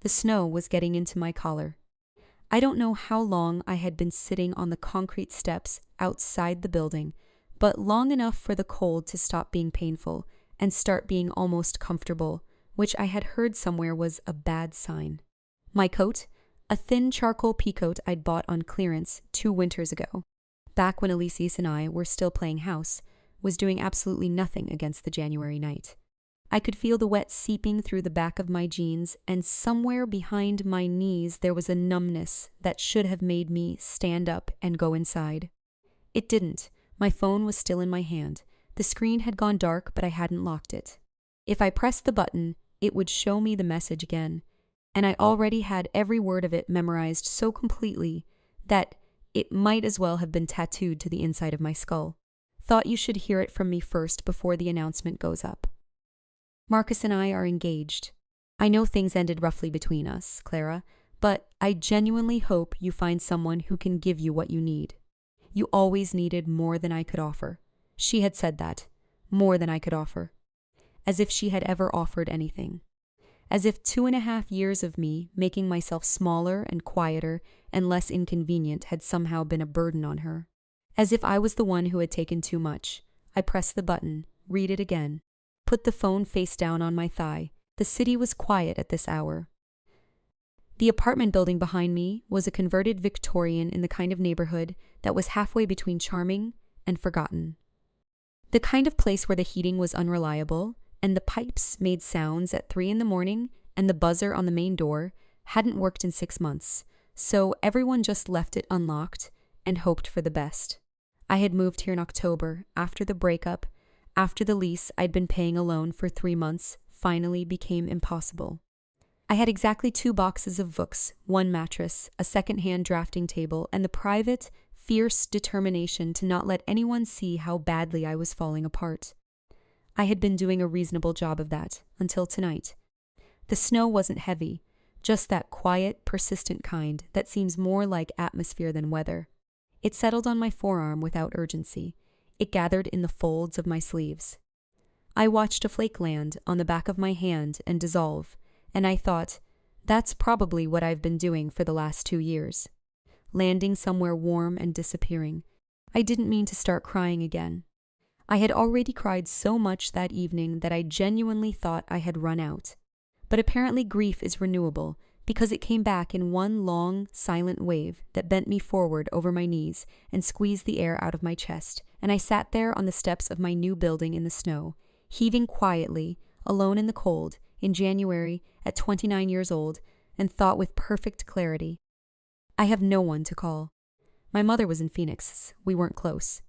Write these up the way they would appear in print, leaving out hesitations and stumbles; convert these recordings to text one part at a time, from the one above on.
The snow was getting into my collar. I don't know how long I had been sitting on the concrete steps outside the building, but long enough for the cold to stop being painful and start being almost comfortable, which I had heard somewhere was a bad sign. My coat, a thin charcoal peacoat I'd bought on clearance 2 winters ago, back when Elysius and I were still playing house, was doing absolutely nothing against the January night. I could feel the wet seeping through the back of my jeans, and somewhere behind my knees there was a numbness that should have made me stand up and go inside. It didn't. My phone was still in my hand. The screen had gone dark, but I hadn't locked it. If I pressed the button, it would show me the message again, and I already had every word of it memorized so completely that it might as well have been tattooed to the inside of my skull. Thought you should hear it from me first before the announcement goes up. Marcus and I are engaged. I know things ended roughly between us, Clara, but I genuinely hope you find someone who can give you what you need. You always needed more than I could offer. She had said that. More than I could offer. As if she had ever offered anything. As if 2.5 years of me making myself smaller and quieter and less inconvenient had somehow been a burden on her. As if I was the one who had taken too much. I pressed the button, read it again, put the phone face down on my thigh. The city was quiet at this hour. The apartment building behind me was a converted Victorian in the kind of neighborhood that was halfway between charming and forgotten. The kind of place where the heating was unreliable, and the pipes made sounds at 3 a.m, and the buzzer on the main door hadn't worked in 6 months, so everyone just left it unlocked and hoped for the best. I had moved here in October, after the breakup, after the lease I'd been paying alone for 3 months finally became impossible. I had exactly 2 boxes of books, 1 mattress, a second-hand drafting table, and the private, fierce determination to not let anyone see how badly I was falling apart. I had been doing a reasonable job of that, until tonight. The snow wasn't heavy, just that quiet, persistent kind that seems more like atmosphere than weather. It settled on my forearm without urgency. It gathered in the folds of my sleeves. I watched a flake land on the back of my hand and dissolve, and I thought, that's probably what I've been doing for the last 2 years. Landing somewhere warm and disappearing. I didn't mean to start crying again. I had already cried so much that evening that I genuinely thought I had run out. But apparently grief is renewable, because it came back in one long, silent wave that bent me forward over my knees and squeezed the air out of my chest, and I sat there on the steps of my new building in the snow, heaving quietly, alone in the cold, in January, at 29 years old, and thought with perfect clarity. I have no one to call. My mother was in Phoenix. We weren't close.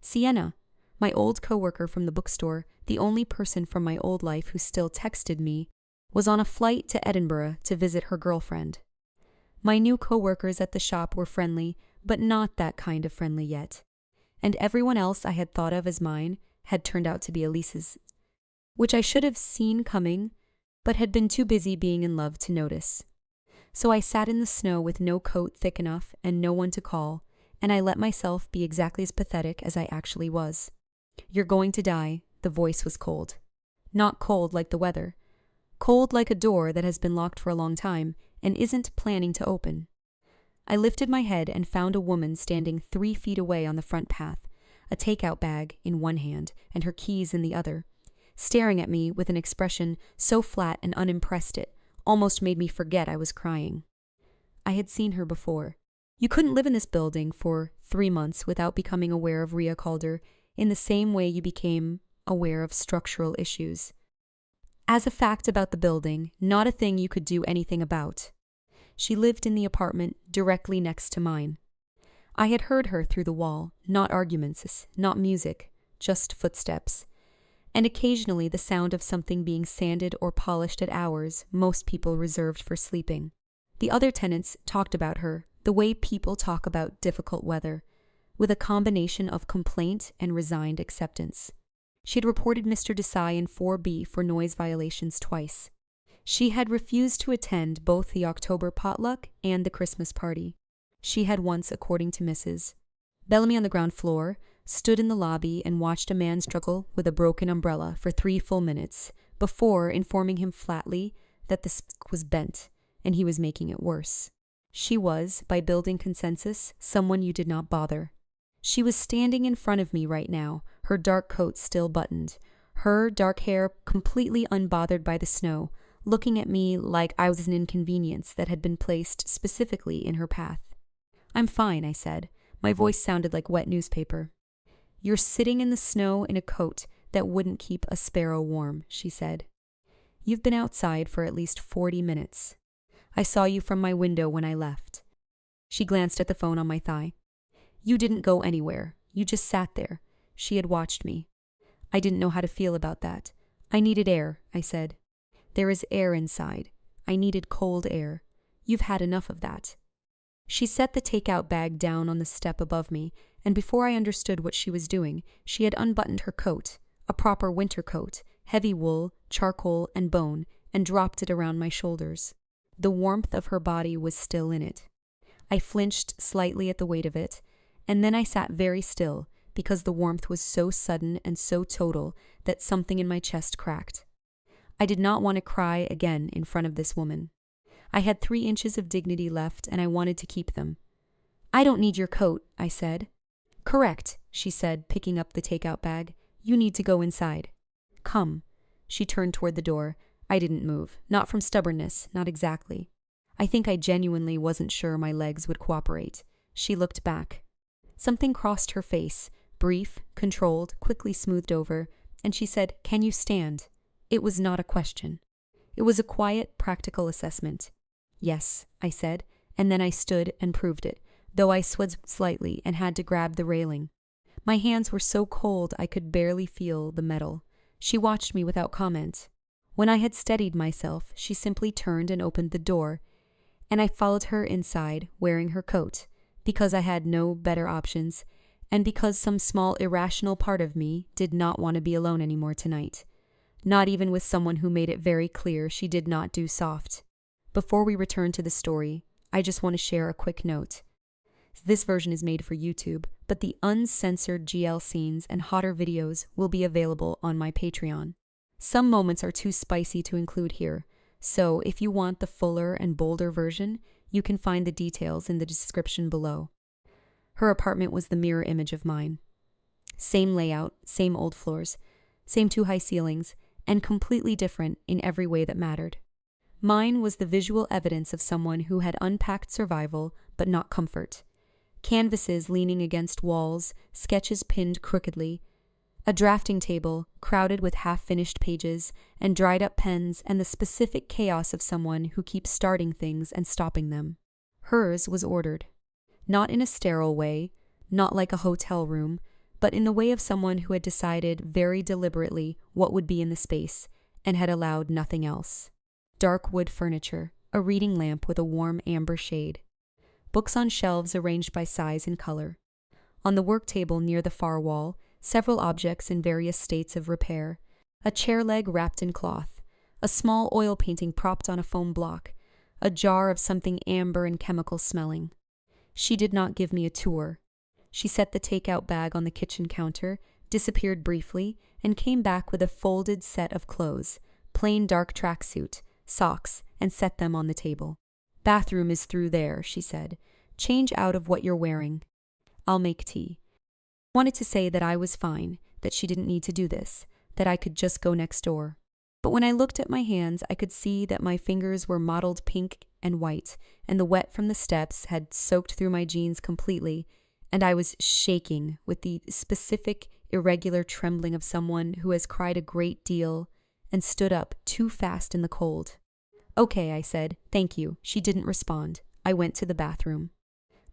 Sienna, my old coworker from the bookstore, the only person from my old life who still texted me, was on a flight to Edinburgh to visit her girlfriend. My new coworkers at the shop were friendly, but not that kind of friendly yet. And everyone else I had thought of as mine had turned out to be Elise's, which I should have seen coming, but had been too busy being in love to notice. So I sat in the snow with no coat thick enough and no one to call, and I let myself be exactly as pathetic as I actually was. You're going to die, the voice was cold. Not cold like the weather. Cold like a door that has been locked for a long time and isn't planning to open. I lifted my head and found a woman standing 3 feet away on the front path, a takeout bag in one hand and her keys in the other, staring at me with an expression so flat and unimpressed it almost made me forget I was crying. I had seen her before. You couldn't live in this building for 3 months without becoming aware of Rhea Calder in the same way you became aware of structural issues. As a fact about the building, not a thing you could do anything about. She lived in the apartment directly next to mine. I had heard her through the wall, not arguments, not music, just footsteps, and occasionally the sound of something being sanded or polished at hours most people reserved for sleeping. The other tenants talked about her the way people talk about difficult weather, with a combination of complaint and resigned acceptance. She had reported Mr. Desai in 4B for noise violations twice. She had refused to attend both the October potluck and the Christmas party. She had once, according to Mrs. Bellamy on the ground floor, stood in the lobby and watched a man struggle with a broken umbrella for 3 full minutes before informing him flatly that the stick was bent and he was making it worse. She was, by building consensus, someone you did not bother. She was standing in front of me right now, her dark coat still buttoned, her dark hair completely unbothered by the snow, looking at me like I was an inconvenience that had been placed specifically in her path. "I'm fine," I said. My voice sounded like wet newspaper. "You're sitting in the snow in a coat that wouldn't keep a sparrow warm," she said. "You've been outside for at least 40 minutes. I saw you from my window when I left." She glanced at the phone on my thigh. "You didn't go anywhere. You just sat there." She had watched me. I didn't know how to feel about that. "I needed air," I said. "There is air inside. I needed cold air. You've had enough of that." She set the takeout bag down on the step above me, and before I understood what she was doing, she had unbuttoned her coat, a proper winter coat, heavy wool, charcoal, and bone, and dropped it around my shoulders. The warmth of her body was still in it. I flinched slightly at the weight of it, and then I sat very still, because the warmth was so sudden and so total that something in my chest cracked. I did not want to cry again in front of this woman. I had 3 inches of dignity left, and I wanted to keep them. "I don't need your coat," I said. "Correct," she said, picking up the takeout bag. "You need to go inside." "Come." She turned toward the door. I didn't move. Not from stubbornness, not exactly. I think I genuinely wasn't sure my legs would cooperate. She looked back. Something crossed her face, brief, controlled, quickly smoothed over, and she said, "Can you stand?" It was not a question. It was a quiet, practical assessment. "Yes," I said, and then I stood and proved it, though I swayed slightly and had to grab the railing. My hands were so cold I could barely feel the metal. She watched me without comment. When I had steadied myself, she simply turned and opened the door, and I followed her inside, wearing her coat, because I had no better options, and because some small irrational part of me did not want to be alone anymore tonight. Not even with someone who made it very clear she did not do soft. Before we return to the story, I just want to share a quick note. This version is made for YouTube, but the uncensored GL scenes and hotter videos will be available on my Patreon. Some moments are too spicy to include here, so if you want the fuller and bolder version, you can find the details in the description below. Her apartment was the mirror image of mine. Same layout, same old floors, same 2 high ceilings, and completely different in every way that mattered. Mine was the visual evidence of someone who had unpacked survival, but not comfort. Canvases leaning against walls, sketches pinned crookedly, a drafting table crowded with half-finished pages, and dried-up pens, and the specific chaos of someone who keeps starting things and stopping them. Hers was ordered. Not in a sterile way, not like a hotel room, but in the way of someone who had decided very deliberately what would be in the space, and had allowed nothing else. Dark wood furniture, a reading lamp with a warm amber shade. Books on shelves arranged by size and color. On the work table near the far wall, several objects in various states of repair. A chair leg wrapped in cloth. A small oil painting propped on a foam block. A jar of something amber and chemical smelling. She did not give me a tour. She set the takeout bag on the kitchen counter, disappeared briefly, and came back with a folded set of clothes, plain dark tracksuit, socks, and set them on the table. "Bathroom is through there," she said. "Change out of what you're wearing. I'll make tea." I wanted to say that I was fine, that she didn't need to do this, that I could just go next door. But when I looked at my hands, I could see that my fingers were mottled pink and white, and the wet from the steps had soaked through my jeans completely, and I was shaking with the specific, irregular trembling of someone who has cried a great deal and stood up too fast in the cold. "Okay," I said. "Thank you." She didn't respond. I went to the bathroom.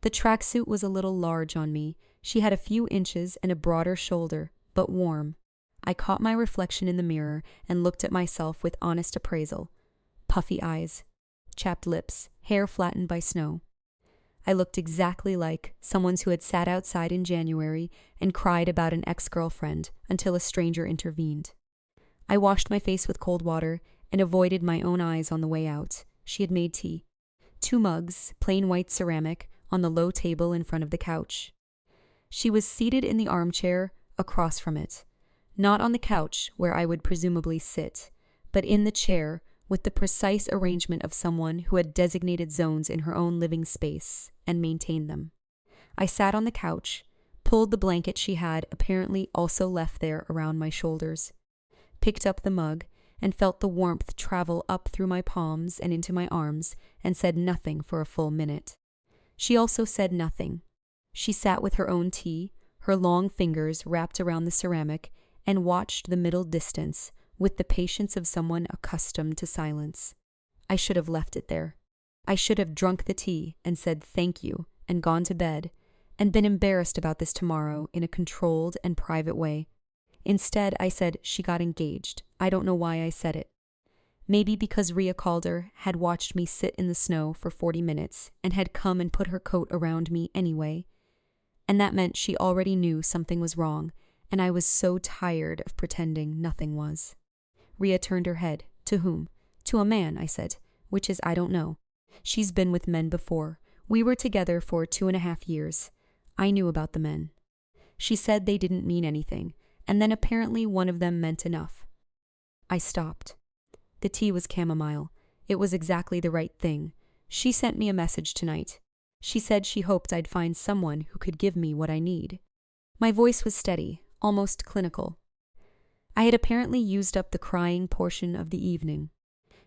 The tracksuit was a little large on me. She had a few inches and a broader shoulder, but warm. I caught my reflection in the mirror and looked at myself with honest appraisal. Puffy eyes, chapped lips, hair flattened by snow. I looked exactly like someone who had sat outside in January and cried about an ex-girlfriend until a stranger intervened. I washed my face with cold water and avoided my own eyes on the way out. She had made tea. 2 mugs, plain white ceramic, on the low table in front of the couch. She was seated in the armchair across from it. Not on the couch, where I would presumably sit, but in the chair with the precise arrangement of someone who had designated zones in her own living space and maintained them. I sat on the couch, pulled the blanket she had apparently also left there around my shoulders, picked up the mug, and felt the warmth travel up through my palms and into my arms, and said nothing for a full minute. She also said nothing. She sat with her own tea, her long fingers wrapped around the ceramic, and watched the middle distance with the patience of someone accustomed to silence. I should have left it there. I should have drunk the tea and said thank you and gone to bed, and been embarrassed about this tomorrow in a controlled and private way. Instead, I said she got engaged. I don't know why I said it. Maybe because Rhea Calder had watched me sit in the snow for 40 minutes and had come and put her coat around me anyway. And that meant she already knew something was wrong, and I was so tired of pretending nothing was. Rhea turned her head. To whom? To a man, I said, which is I don't know. She's been with men before. We were together for 2.5 years. I knew about the men. She said they didn't mean anything, and then apparently one of them meant enough. I stopped. The tea was chamomile. It was exactly the right thing. She sent me a message tonight. She said she hoped I'd find someone who could give me what I need. My voice was steady, almost clinical. I had apparently used up the crying portion of the evening.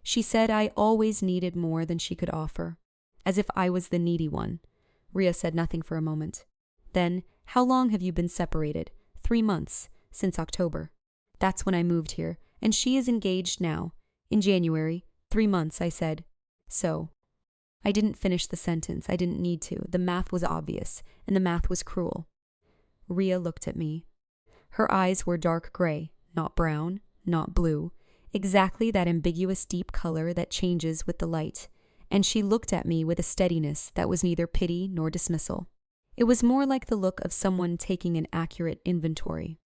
She said I always needed more than she could offer, as if I was the needy one. Rhea said nothing for a moment. Then, how long have you been separated? 3 months, since October. That's when I moved here, and she is engaged now. In January, 3 months, I said. So. I didn't finish the sentence. I didn't need to. The math was obvious, and the math was cruel. Rhea looked at me. Her eyes were dark gray, not brown, not blue, exactly that ambiguous deep color that changes with the light, and she looked at me with a steadiness that was neither pity nor dismissal. It was more like the look of someone taking an accurate inventory.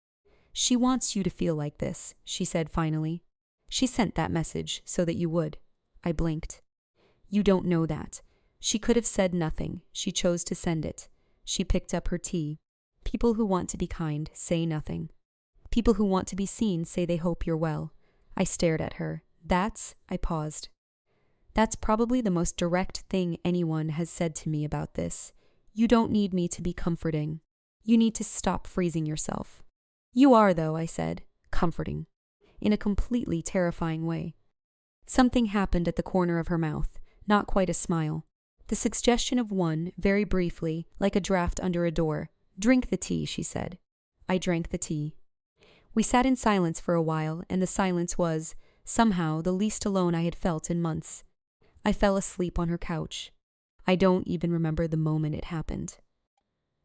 She wants you to feel like this, she said finally. She sent that message so that you would. I blinked. You don't know that. She could have said nothing. She chose to send it. She picked up her tea. People who want to be kind say nothing. People who want to be seen say they hope you're well. I stared at her. I paused. That's probably the most direct thing anyone has said to me about this. You don't need me to be comforting. You need to stop freezing yourself. You are, though, I said, comforting, in a completely terrifying way. Something happened at the corner of her mouth, not quite a smile. The suggestion of one, very briefly, like a draft under a door. Drink the tea, she said. I drank the tea. We sat in silence for a while, and the silence was, somehow, the least alone I had felt in months. I fell asleep on her couch. I don't even remember the moment it happened.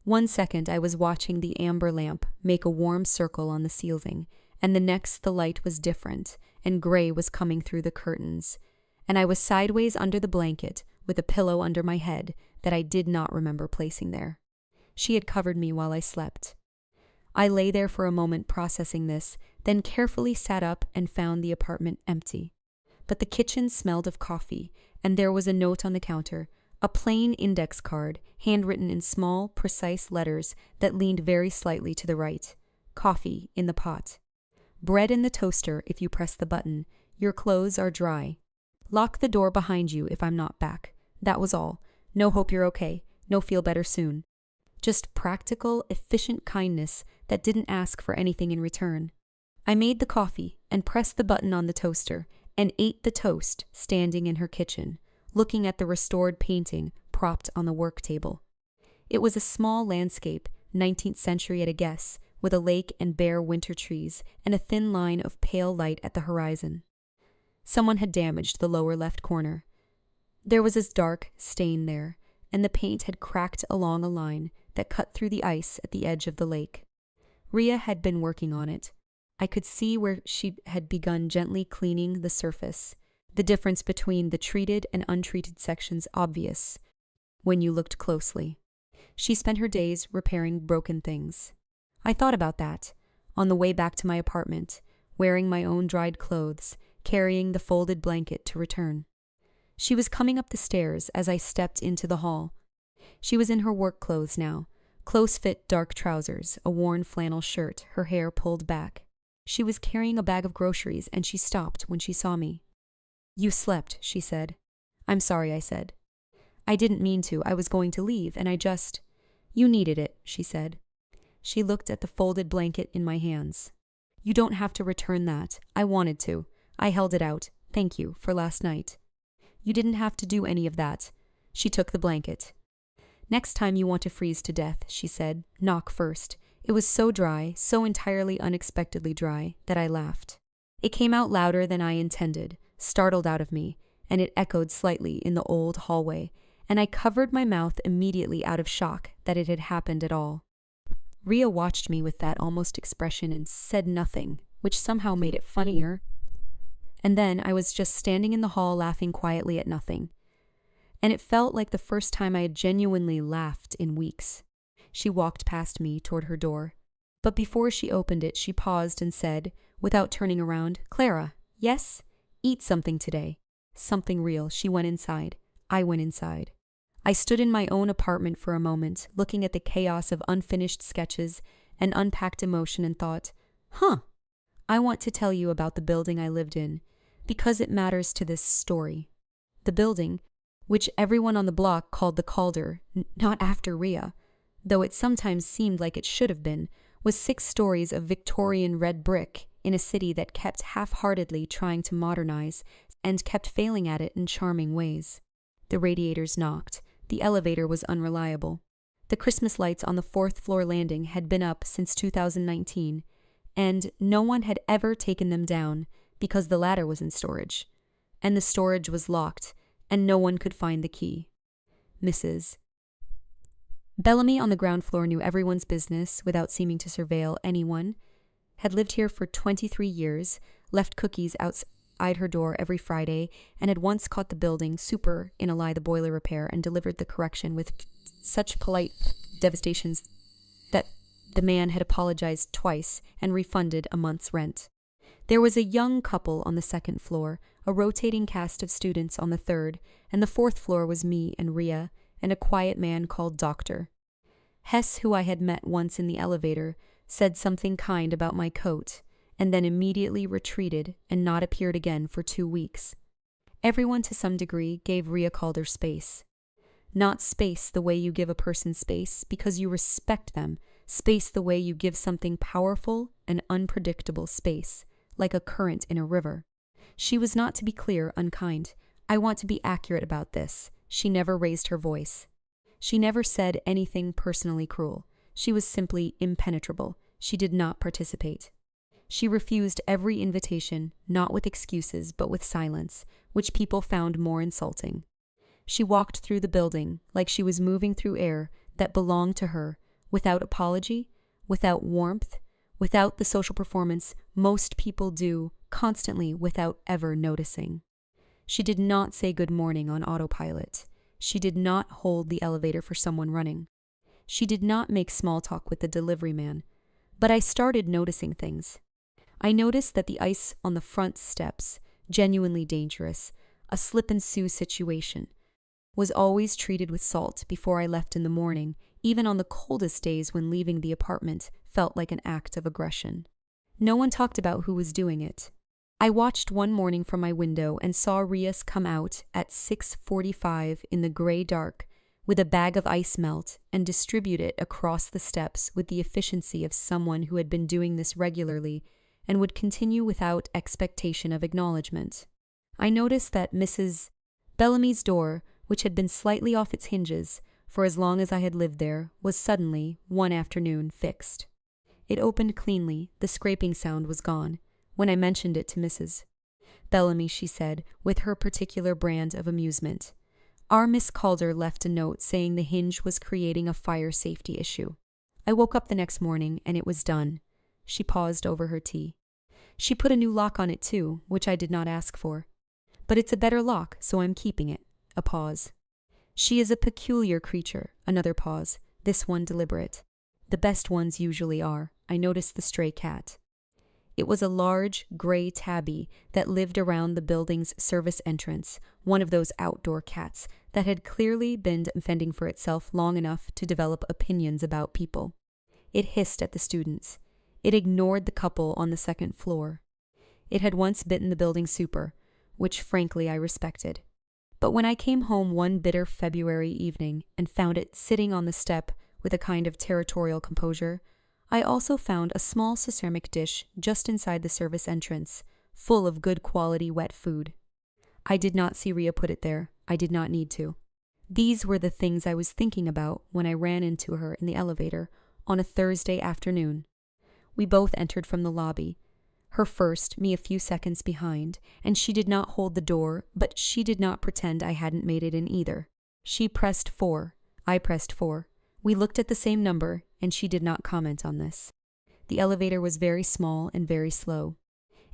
1 second I was watching the amber lamp make a warm circle on the ceiling, and the next the light was different, and gray was coming through the curtains, and I was sideways under the blanket with a pillow under my head that I did not remember placing there. She had covered me while I slept. I lay there for a moment processing this, then carefully sat up and found the apartment empty. But the kitchen smelled of coffee, and there was a note on the counter, a plain index card, handwritten in small, precise letters that leaned very slightly to the right. Coffee in the pot. Bread in the toaster if you press the button. Your clothes are dry. Lock the door behind you if I'm not back. That was all. No hope you're okay. No feel better soon. Just practical, efficient kindness that didn't ask for anything in return. I made the coffee and pressed the button on the toaster and ate the toast standing in her kitchen, looking at the restored painting propped on the work table. It was a small landscape, 19th century at a guess, with a lake and bare winter trees and a thin line of pale light at the horizon. Someone had damaged the lower left corner. There was a dark stain there, and the paint had cracked along a line that cut through the ice at the edge of the lake. Rhea had been working on it. I could see where she had begun gently cleaning the surface, the difference between the treated and untreated sections obvious when you looked closely. She spent her days repairing broken things. I thought about that, on the way back to my apartment, wearing my own dried clothes, carrying the folded blanket to return. She was coming up the stairs as I stepped into the hall. She was in her work clothes now, close-fit dark trousers, a worn flannel shirt, her hair pulled back. She was carrying a bag of groceries, and she stopped when she saw me. You slept, she said. I'm sorry, I said. I didn't mean to. I was going to leave, and I just... You needed it, she said. She looked at the folded blanket in my hands. You don't have to return that. I wanted to. I held it out. Thank you for last night. You didn't have to do any of that. She took the blanket. Next time you want to freeze to death, she said, knock first. It was so dry, so entirely unexpectedly dry, that I laughed. It came out louder than I intended, startled out of me, and it echoed slightly in the old hallway, and I covered my mouth immediately out of shock that it had happened at all. Rhea watched me with that almost expression and said nothing, which somehow made it funnier. And then I was just standing in the hall laughing quietly at nothing. And it felt like the first time I had genuinely laughed in weeks. She walked past me toward her door. But before she opened it, she paused and said, without turning around, Clara, yes? Eat something today. Something real. She went inside. I went inside. I stood in my own apartment for a moment, looking at the chaos of unfinished sketches and unpacked emotion and thought, I want to tell you about the building I lived in, because it matters to this story. The building, which everyone on the block called the Calder, not after Rhea, though it sometimes seemed like it should have been, was 6 stories of Victorian red brick in a city that kept half-heartedly trying to modernize and kept failing at it in charming ways. The radiators knocked. The elevator was unreliable. The Christmas lights on the 4th floor landing had been up since 2019, and no one had ever taken them down because the ladder was in storage, and the storage was locked, and no one could find the key. Mrs. Bellamy on the ground floor knew everyone's business without seeming to surveil anyone, had lived here for 23 years, left cookies outside her door every Friday, and had once caught the building super in a lie the boiler repair and delivered the correction with such polite devastations that the man had apologized twice and refunded a month's rent. There was a young couple on the 2nd floor, a rotating cast of students on the 3rd, and the 4th floor was me and Rhea, and a quiet man called Doctor. Hess, who I had met once in the elevator, said something kind about my coat, and then immediately retreated and not appeared again for 2 weeks. Everyone to some degree gave Rhea Calder space. Not space the way you give a person space because you respect them, space the way you give something powerful and unpredictable space, like a current in a river. She was not, to be clear, unkind. I want to be accurate about this. She never raised her voice. She never said anything personally cruel. She was simply impenetrable. She did not participate. She refused every invitation, not with excuses, but with silence, which people found more insulting. She walked through the building like she was moving through air that belonged to her, without apology, without warmth, without the social performance most people do constantly without ever noticing. She did not say good morning on autopilot. She did not hold the elevator for someone running. She did not make small talk with the delivery man. But I started noticing things. I noticed that the ice on the front steps, genuinely dangerous, a slip-and-sue situation, was always treated with salt before I left in the morning, even on the coldest days when leaving the apartment felt like an act of aggression. No one talked about who was doing it. I watched one morning from my window and saw Rias come out at 6:45 in the gray dark with a bag of ice melt and distribute it across the steps with the efficiency of someone who had been doing this regularly and would continue without expectation of acknowledgement. I noticed that Mrs. Bellamy's door, which had been slightly off its hinges for as long as I had lived there, was suddenly, one afternoon, fixed. It opened cleanly, the scraping sound was gone. When I mentioned it to Mrs. Bellamy, she said, with her particular brand of amusement, "Our Miss Calder left a note saying the hinge was creating a fire safety issue. I woke up the next morning and it was done." She paused over her tea. "She put a new lock on it too, which I did not ask for. But it's a better lock, so I'm keeping it." A pause. "She is a peculiar creature." Another pause, this one deliberate. The best ones usually are. I noticed the stray cat. It was a large, gray tabby that lived around the building's service entrance, one of those outdoor cats that had clearly been fending for itself long enough to develop opinions about people. It hissed at the students. It ignored the couple on the 2nd floor. It had once bitten the building super, which frankly I respected. But when I came home one bitter February evening and found it sitting on the step with a kind of territorial composure, I also found a small ceramic dish just inside the service entrance, full of good quality wet food. I did not see Ria put it there. I did not need to. These were the things I was thinking about when I ran into her in the elevator on a Thursday afternoon. We both entered from the lobby. Her first, me a few seconds behind, and she did not hold the door, but she did not pretend I hadn't made it in either. She pressed 4. I pressed 4. We looked at the same number, and she did not comment on this. The elevator was very small and very slow.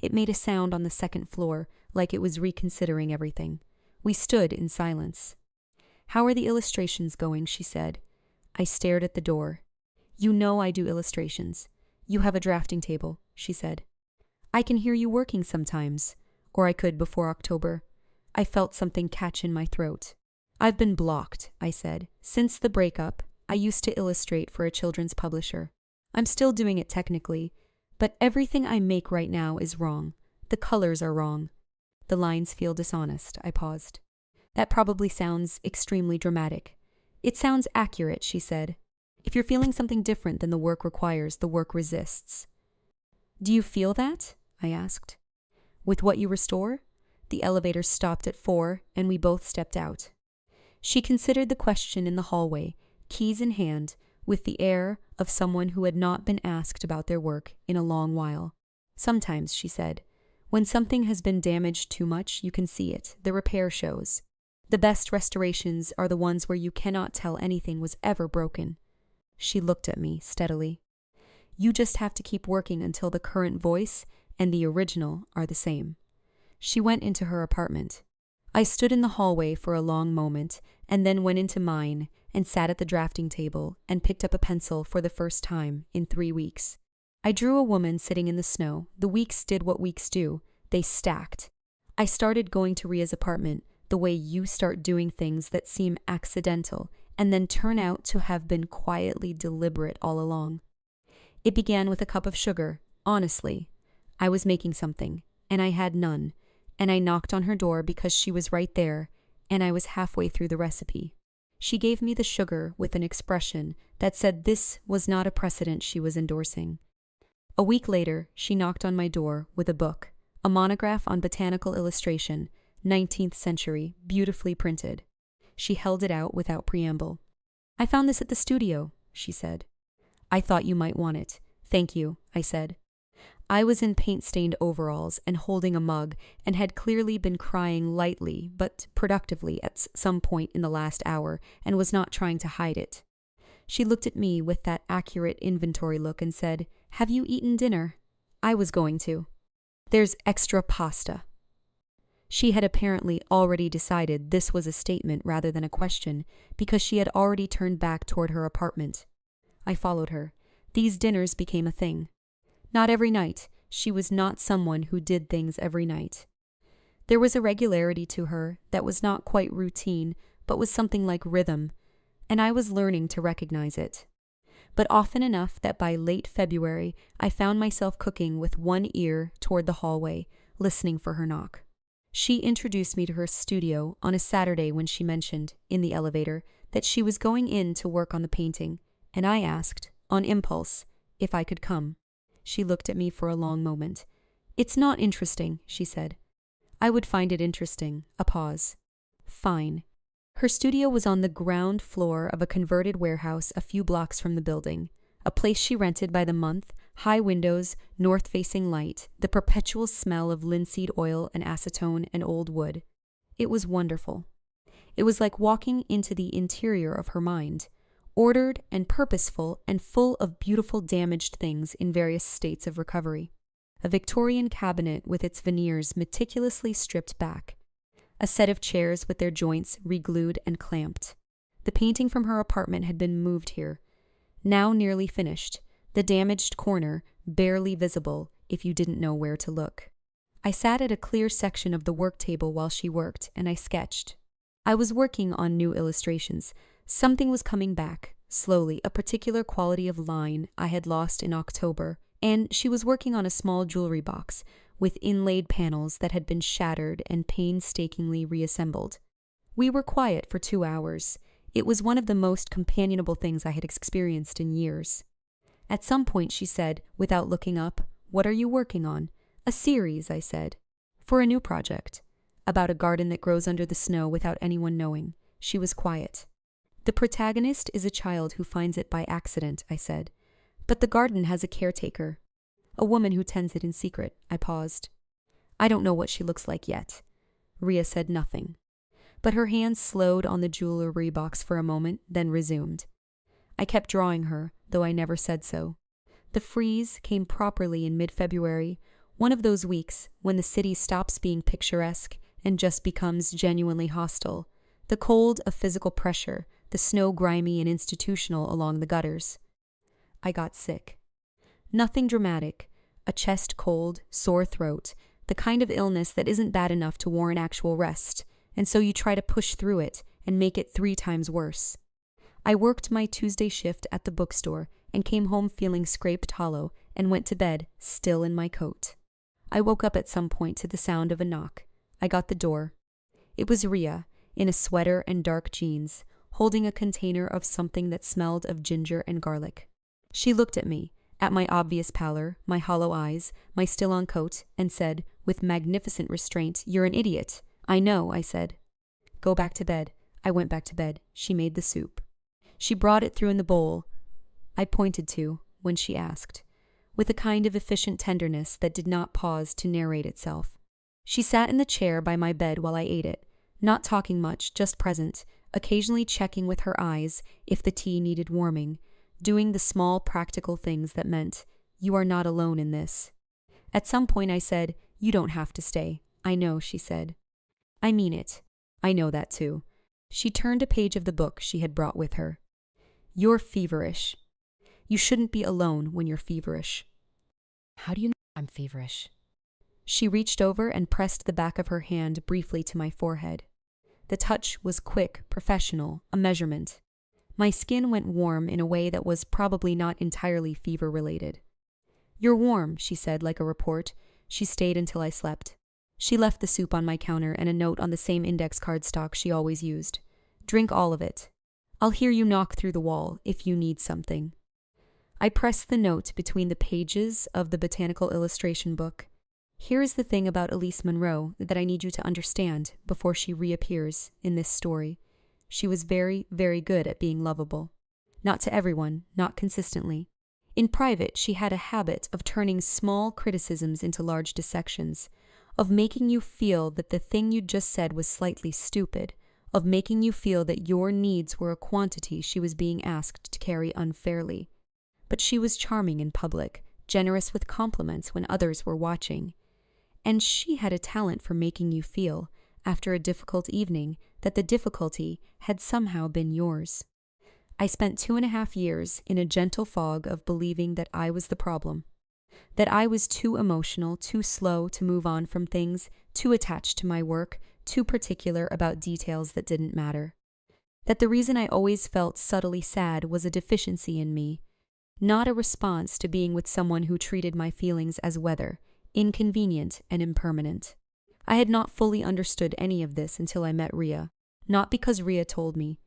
It made a sound on the second floor, like it was reconsidering everything. We stood in silence. "How are the illustrations going?" she said. I stared at the door. "You know I do illustrations. You have a drafting table," she said. "I can hear you working sometimes, or I could before October." I felt something catch in my throat. "I've been blocked," I said. "Since the breakup, I used to illustrate for a children's publisher. I'm still doing it technically, but everything I make right now is wrong. The colors are wrong. The lines feel dishonest." I paused. "That probably sounds extremely dramatic." "It sounds accurate," she said. "If you're feeling something different than the work requires, the work resists." "Do you feel that?" I asked. "With what you restore?" The elevator stopped at 4, and we both stepped out. She considered the question in the hallway, keys in hand, with the air of someone who had not been asked about their work in a long while. "Sometimes," she said, "when something has been damaged too much, you can see it. The repair shows. The best restorations are the ones where you cannot tell anything was ever broken." She looked at me steadily. "You just have to keep working until the current voice and the original are the same." She went into her apartment. I stood in the hallway for a long moment and then went into mine and sat at the drafting table and picked up a pencil for the first time in 3 weeks. I drew a woman sitting in the snow. The weeks did what weeks do. They stacked. I started going to Ria's apartment the way you start doing things that seem accidental and then turn out to have been quietly deliberate all along. It began with a cup of sugar, honestly. I was making something, and I had none, and I knocked on her door because she was right there, and I was halfway through the recipe. She gave me the sugar with an expression that said this was not a precedent she was endorsing. A week later, she knocked on my door with a book, a monograph on botanical illustration, 19th century, beautifully printed. She held it out without preamble. "I found this at the studio," she said. "I thought you might want it." "Thank you," I said. I was in paint-stained overalls and holding a mug and had clearly been crying lightly but productively at some point in the last hour and was not trying to hide it. She looked at me with that accurate inventory look and said, "Have you eaten dinner?" I was going to. "There's extra pasta." She had apparently already decided this was a statement rather than a question because she had already turned back toward her apartment. I followed her. These dinners became a thing. Not every night. She was not someone who did things every night. There was a regularity to her that was not quite routine, but was something like rhythm, and I was learning to recognize it. But often enough that by late February, I found myself cooking with one ear toward the hallway, listening for her knock. She introduced me to her studio on a Saturday when she mentioned, in the elevator, that she was going in to work on the painting, and I asked, on impulse, if I could come. She looked at me for a long moment. "It's not interesting," she said. "I would find it interesting." A pause. "Fine." Her studio was on the ground floor of a converted warehouse a few blocks from the building, a place she rented by the month, high windows, north-facing light, the perpetual smell of linseed oil and acetone and old wood. It was wonderful. It was like walking into the interior of her mind, ordered and purposeful and full of beautiful damaged things in various states of recovery. A Victorian cabinet with its veneers meticulously stripped back. A set of chairs with their joints reglued and clamped. The painting from her apartment had been moved here. Now nearly finished, the damaged corner barely visible if you didn't know where to look. I sat at a clear section of the work table while she worked, and I sketched. I was working on new illustrations. Something was coming back, slowly, a particular quality of line I had lost in October, and she was working on a small jewelry box, with inlaid panels that had been shattered and painstakingly reassembled. We were quiet for 2 hours. It was one of the most companionable things I had experienced in years. At some point she said, without looking up, "What are you working on?" "A series," I said. "For a new project." "About a garden that grows under the snow without anyone knowing." She was quiet. "The protagonist is a child who finds it by accident," I said. "But the garden has a caretaker. A woman who tends it in secret." I paused. "I don't know what she looks like yet." Rhea said nothing. But her hands slowed on the jewelry box for a moment, then resumed. I kept drawing her, though I never said so. The freeze came properly in mid-February, one of those weeks when the city stops being picturesque and just becomes genuinely hostile. The cold of physical pressure, the snow grimy and institutional along the gutters. I got sick. Nothing dramatic, a chest cold, sore throat, the kind of illness that isn't bad enough to warrant actual rest, and so you try to push through it and make it 3 times worse. I worked my Tuesday shift at the bookstore and came home feeling scraped hollow and went to bed, still in my coat. I woke up at some point to the sound of a knock. I got the door. It was Rhea, in a sweater and dark jeans, holding a container of something that smelled of ginger and garlic. She looked at me, at my obvious pallor, my hollow eyes, my still-on coat, and said, with magnificent restraint, "You're an idiot." "I know," I said. "Go back to bed." I went back to bed. She made the soup. She brought it through in the bowl I pointed to when she asked, with a kind of efficient tenderness that did not pause to narrate itself. She sat in the chair by my bed while I ate it, not talking much, just present, occasionally checking with her eyes if the tea needed warming, doing the small practical things that meant, "You are not alone in this." At some point I said, "You don't have to stay." "I know," she said. "I mean it." "I know that too." She turned a page of the book she had brought with her. "You're feverish. You shouldn't be alone when you're feverish." "How do you know I'm feverish?" She reached over and pressed the back of her hand briefly to my forehead. The touch was quick, professional, a measurement. My skin went warm in a way that was probably not entirely fever-related. "You're warm," she said like a report. She stayed until I slept. She left the soup on my counter and a note on the same index cardstock she always used. "Drink all of it. I'll hear you knock through the wall if you need something." I pressed the note between the pages of the botanical illustration book. Here is the thing about Elise Monroe that I need you to understand before she reappears in this story. She was very, very good at being lovable. Not to everyone, not consistently. In private, she had a habit of turning small criticisms into large dissections, of making you feel that the thing you just said was slightly stupid, of making you feel that your needs were a quantity she was being asked to carry unfairly. But she was charming in public, generous with compliments when others were watching. And she had a talent for making you feel, after a difficult evening, that the difficulty had somehow been yours. I spent 2.5 years in a gentle fog of believing that I was the problem. That I was too emotional, too slow to move on from things, too attached to my work, too particular about details that didn't matter. That the reason I always felt subtly sad was a deficiency in me, not a response to being with someone who treated my feelings as weather, inconvenient and impermanent. I had not fully understood any of this until I met Rhea, not because Rhea told me.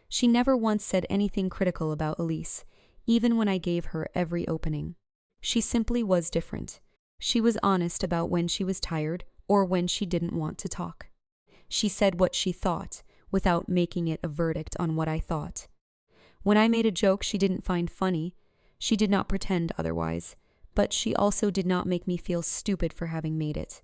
She never once said anything critical about Elise, even when I gave her every opening. She simply was different. She was honest about when she was tired or when she didn't want to talk. She said what she thought, without making it a verdict on what I thought. When I made a joke she didn't find funny, she did not pretend otherwise, but she also did not make me feel stupid for having made it.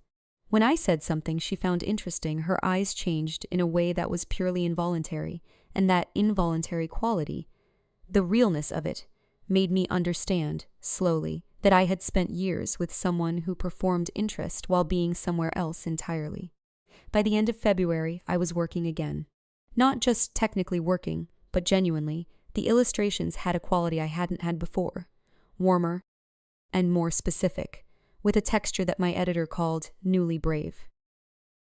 When I said something she found interesting, her eyes changed in a way that was purely involuntary, and that involuntary quality, the realness of it, made me understand, slowly, that I had spent years with someone who performed interest while being somewhere else entirely. By the end of February, I was working again. Not just technically working, but genuinely, the illustrations had a quality I hadn't had before, warmer and more specific, with a texture that my editor called newly brave.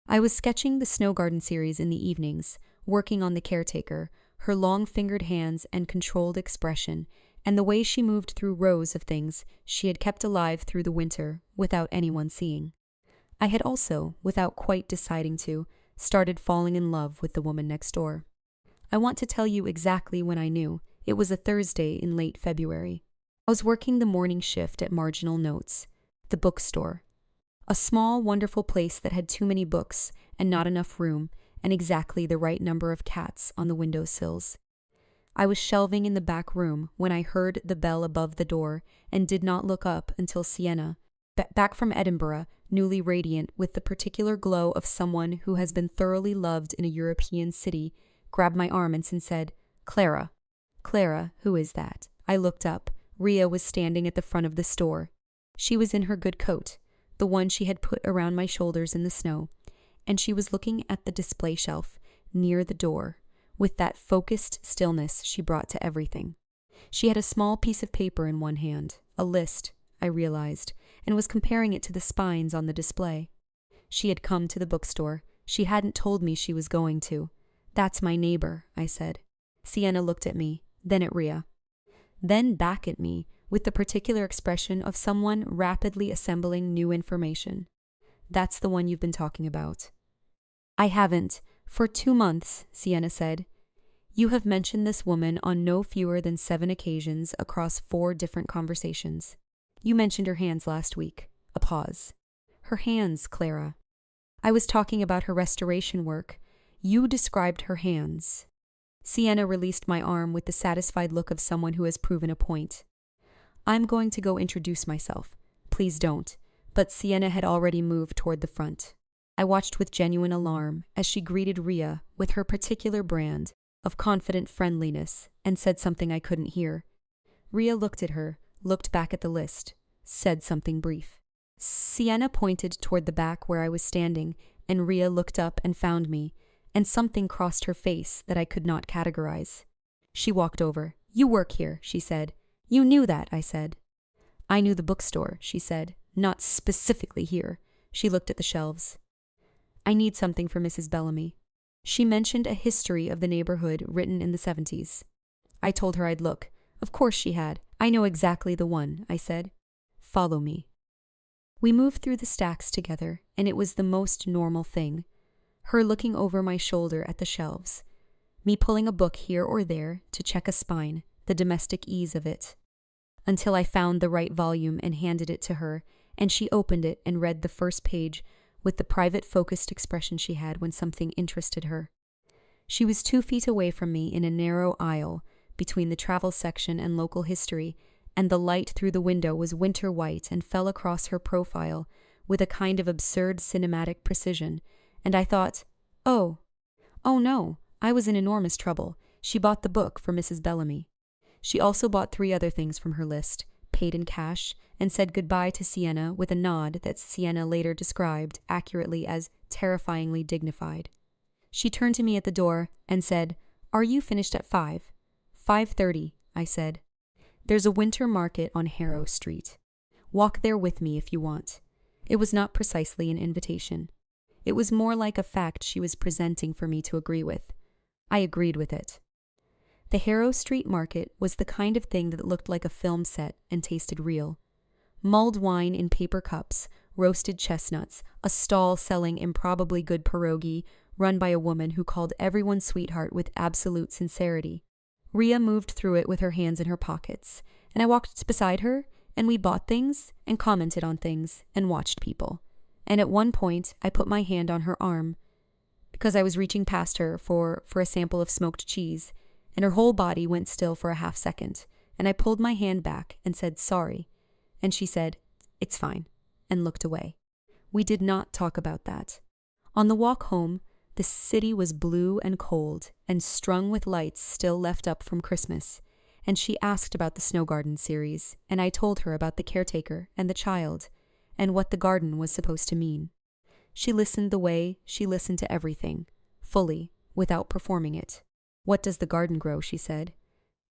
I was sketching the Snow Garden series in the evenings, working on the caretaker, her long-fingered hands and controlled expression, and the way she moved through rows of things she had kept alive through the winter without anyone seeing. I had also, without quite deciding to, started falling in love with the woman next door. I want to tell you exactly when I knew. It was a Thursday in late February. I was working the morning shift at Marginal Notes, the bookstore. A small, wonderful place that had too many books and not enough room and exactly the right number of cats on the windowsills. I was shelving in the back room when I heard the bell above the door and did not look up until Sienna, back from Edinburgh, newly radiant with the particular glow of someone who has been thoroughly loved in a European city, grabbed my arm and said, "Clara." "Clara, who is that?" I looked up. Rhea was standing at the front of the store. She was in her good coat, the one she had put around my shoulders in the snow, and she was looking at the display shelf near the door with that focused stillness she brought to everything. She had a small piece of paper in one hand, a list, I realized, and was comparing it to the spines on the display. She had come to the bookstore. She hadn't told me she was going to. "That's my neighbor," I said. Sienna looked at me, then at Rhea, then back at me with the particular expression of someone rapidly assembling new information. "That's the one you've been talking about." "I haven't. For 2 months," Sienna said. "You have mentioned this woman on no fewer than 7 occasions across 4 different conversations. You mentioned her hands last week." A pause. "Her hands, Clara." "I was talking about her restoration work. You described her hands." Sienna released my arm with the satisfied look of someone who has proven a point. "I'm going to go introduce myself. Please don't." But Sienna had already moved toward the front. I watched with genuine alarm as she greeted Rhea with her particular brand of confident friendliness and said something I couldn't hear. Rhea looked at her, looked back at the list, said something brief. Sienna pointed toward the back where I was standing, and Rhea looked up and found me, and something crossed her face that I could not categorize. She walked over. "You work here," she said. "You knew that," I said. "I knew the bookstore," she said. "Not specifically here." She looked at the shelves. "I need something for Mrs. Bellamy." She mentioned a history of the neighborhood written in the 70s. I told her I'd look. Of course she had. "I know exactly the one," I said. "Follow me." We moved through the stacks together, and it was the most normal thing. Her looking over my shoulder at the shelves, me pulling a book here or there to check a spine, the domestic ease of it, until I found the right volume and handed it to her, and she opened it and read the first page with the private focused expression she had when something interested her. She was 2 feet away from me in a narrow aisle between the travel section and local history, and the light through the window was winter white and fell across her profile with a kind of absurd cinematic precision, and I thought, oh no, I was in enormous trouble. She bought the book for Mrs. Bellamy. She also bought 3 other things from her list, paid in cash, and said goodbye to Sienna with a nod that Sienna later described accurately as terrifyingly dignified. She turned to me at the door and said, "Are you finished at 5? 5:30, I said. "There's a winter market on Harrow Street. Walk there with me if you want." It was not precisely an invitation. It was more like a fact she was presenting for me to agree with. I agreed with it. The Harrow Street Market was the kind of thing that looked like a film set and tasted real. Mulled wine in paper cups, roasted chestnuts, a stall selling improbably good pierogi run by a woman who called everyone sweetheart with absolute sincerity. Rhea moved through it with her hands in her pockets, and I walked beside her, and we bought things and commented on things and watched people. And at one point, I put my hand on her arm because I was reaching past her for a sample of smoked cheese, and her whole body went still for a half second, and I pulled my hand back and said sorry, and she said, "It's fine," and looked away. We did not talk about that. On the walk home, the city was blue and cold and strung with lights still left up from Christmas, and she asked about the Snow Garden series, and I told her about the caretaker and the child, and what the garden was supposed to mean. She listened the way she listened to everything, fully, without performing it. "What does the garden grow?" she said.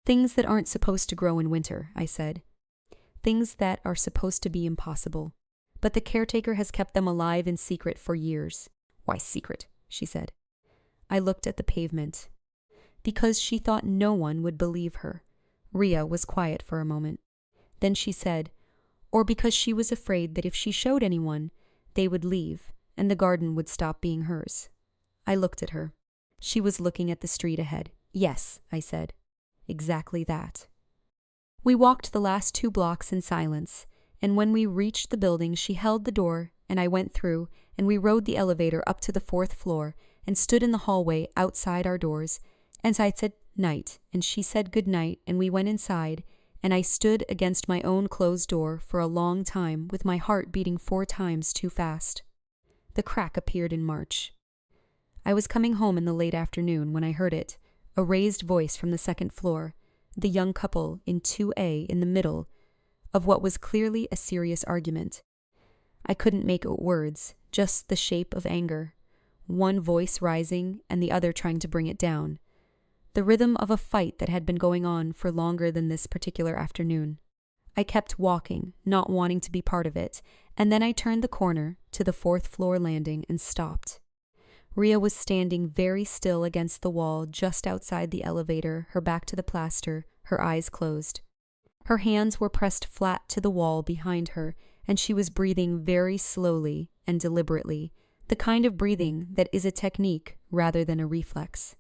"Things that aren't supposed to grow in winter," I said. "Things that are supposed to be impossible. But the caretaker has kept them alive in secret for years." "Why secret?" she said. I looked at the pavement. Because she thought no one would believe her. Ria was quiet for a moment. Then she said, or because she was afraid that if she showed anyone, they would leave, and the garden would stop being hers. I looked at her. She was looking at the street ahead. Yes, I said. Exactly that. We walked the last 2 blocks in silence, and when we reached the building she held the door, and I went through, and we rode the elevator up to the 4th floor, and stood in the hallway outside our doors, and I said night, and she said good night, and we went inside, and I stood against my own closed door for a long time with my heart beating 4 times too fast. The crack appeared in March. I was coming home in the late afternoon when I heard it, a raised voice from the 2nd floor, the young couple in 2A in the middle of what was clearly a serious argument. I couldn't make out words, just the shape of anger, one voice rising and the other trying to bring it down. The rhythm of a fight that had been going on for longer than this particular afternoon. I kept walking, not wanting to be part of it, and then I turned the corner to the 4th floor landing and stopped. Ria was standing very still against the wall just outside the elevator, her back to the plaster, her eyes closed. Her hands were pressed flat to the wall behind her, and she was breathing very slowly and deliberately, the kind of breathing that is a technique rather than a reflex.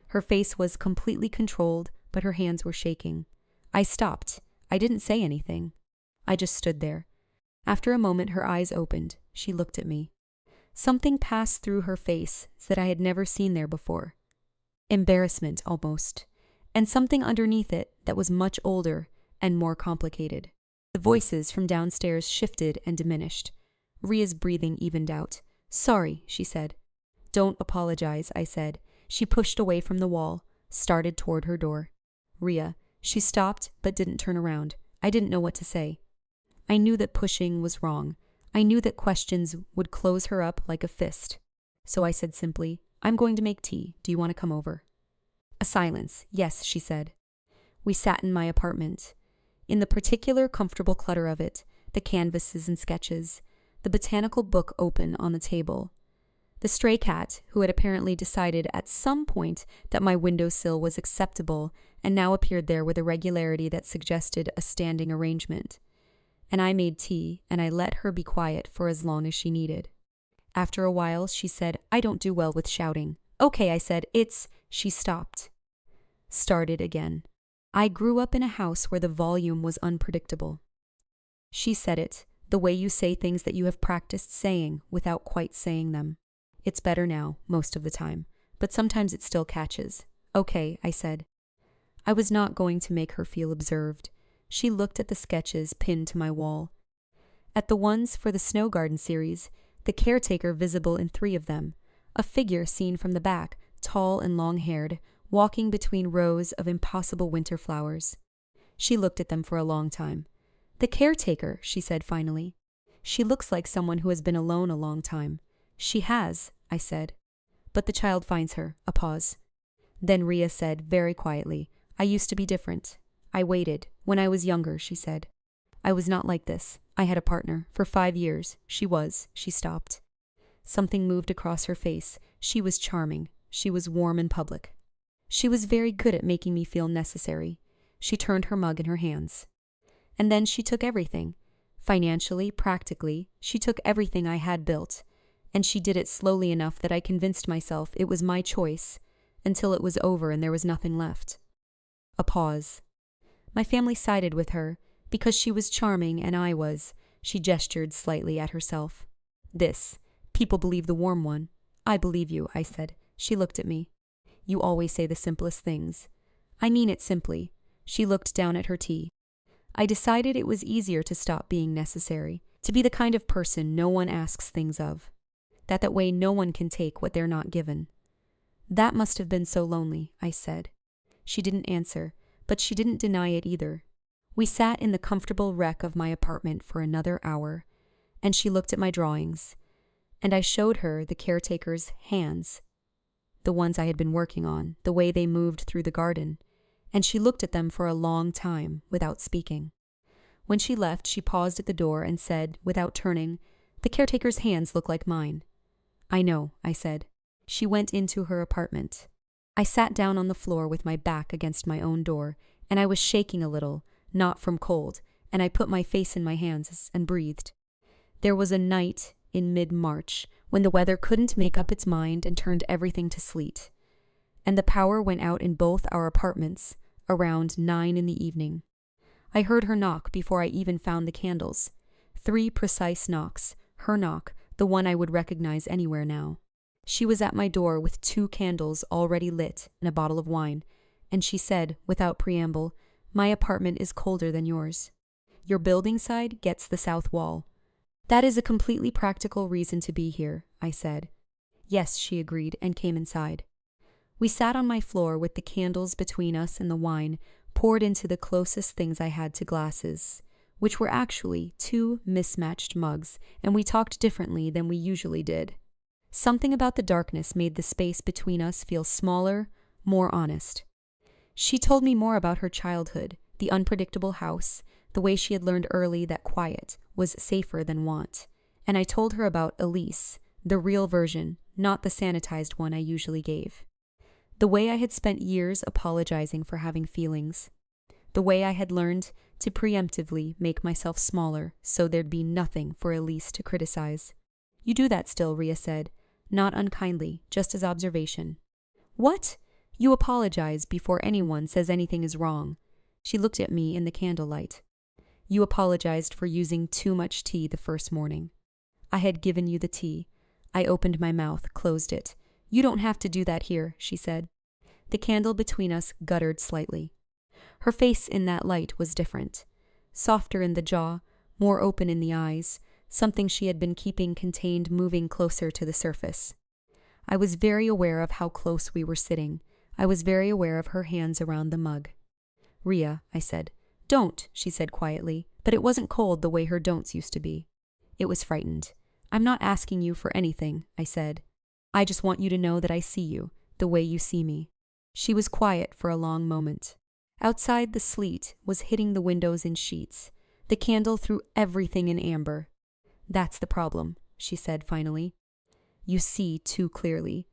Her face was completely controlled, but her hands were shaking. I stopped. I didn't say anything. I just stood there. After a moment, her eyes opened. She looked at me. Something passed through her face that I had never seen there before. Embarrassment, almost. And something underneath it that was much older and more complicated. The voices from downstairs shifted and diminished. Ria's breathing evened out. Sorry, she said. Don't apologize, I said. She pushed away from the wall, started toward her door. Ria. She stopped but didn't turn around. I didn't know what to say. I knew that pushing was wrong. I knew that questions would close her up like a fist. So I said simply, I'm going to make tea. Do you want to come over? A silence. Yes, she said. We sat in my apartment. In the particular comfortable clutter of it, the canvases and sketches, the botanical book open on the table. The stray cat, who had apparently decided at some point that my windowsill was acceptable and now appeared there with a regularity that suggested a standing arrangement. And I made tea, and I let her be quiet for as long as she needed. After a while, she said, I don't do well with shouting. Okay, I said, She stopped. Started again. I grew up in a house where the volume was unpredictable. She said it, the way you say things that you have practiced saying without quite saying them. It's better now, most of the time, but sometimes it still catches. Okay, I said. I was not going to make her feel observed. She looked at the sketches pinned to my wall. At the ones for the Snow Garden series, the caretaker visible in 3 of them, a figure seen from the back, tall and long-haired, walking between rows of impossible winter flowers. She looked at them for a long time. The caretaker, she said finally. She looks like someone who has been alone a long time. She has, I said. But the child finds her. A pause. Then Ria said very quietly, I used to be different. I waited. When I was younger, she said. I was not like this. I had a partner. For 5 years. She stopped. Something moved across her face. She was charming. She was warm in public. She was very good at making me feel necessary. She turned her mug in her hands. And then she took everything. Financially, practically, she took everything I had built. And she did it slowly enough that I convinced myself it was my choice, until it was over and there was nothing left. A pause. My family sided with her, because she was charming and I was. She gestured slightly at herself. People believe the warm one. I believe you, I said. She looked at me. You always say the simplest things. I mean it simply. She looked down at her tea. I decided it was easier to stop being necessary, to be the kind of person no one asks things of. That way no one can take what they're not given. That must have been so lonely, I said. She didn't answer, but she didn't deny it either. We sat in the comfortable wreck of my apartment for another hour, and she looked at my drawings, and I showed her the caretaker's hands, the ones I had been working on, the way they moved through the garden, and she looked at them for a long time without speaking. When she left, she paused at the door and said, without turning, The caretaker's hands look like mine. I know, I said. She went into her apartment. I sat down on the floor with my back against my own door, and I was shaking a little, not from cold, and I put my face in my hands and breathed. There was a night in mid-March when the weather couldn't make up its mind and turned everything to sleet. And the power went out in both our apartments around 9 in the evening. I heard her knock before I even found the candles. 3 precise knocks, her knock, the one I would recognize anywhere now. She was at my door with 2 candles already lit and a bottle of wine, and she said, without preamble, "My apartment is colder than yours. Your building side gets the south wall." "That is a completely practical reason to be here," I said. "Yes," she agreed and came inside. We sat on my floor with the candles between us and the wine poured into the closest things I had to glasses, which were actually 2 mismatched mugs, and we talked differently than we usually did. Something about the darkness made the space between us feel smaller, more honest. She told me more about her childhood, the unpredictable house, the way she had learned early that quiet was safer than want, and I told her about Elise, the real version, not the sanitized one I usually gave. The way I had spent years apologizing for having feelings. The way I had learned to preemptively make myself smaller so there'd be nothing for Elise to criticize. "You do that still," Rhea said, not unkindly, just as observation. "What? You apologize before anyone says anything is wrong." She looked at me in the candlelight. "You apologized for using too much tea the first morning. I had given you the tea. I opened my mouth, closed it. "You don't have to do that here," she said. The candle between us guttered slightly. Her face in that light was different. Softer in the jaw, more open in the eyes, something she had been keeping contained moving closer to the surface. I was very aware of how close we were sitting. I was very aware of her hands around the mug. "Rhea," I said. "Don't," she said quietly, but it wasn't cold the way her don'ts used to be. It was frightened. "I'm not asking you for anything," I said. "I just want you to know that I see you, the way you see me." She was quiet for a long moment. Outside, the sleet was hitting the windows in sheets. The candle threw everything in amber. "That's the problem," she said finally. "You see too clearly."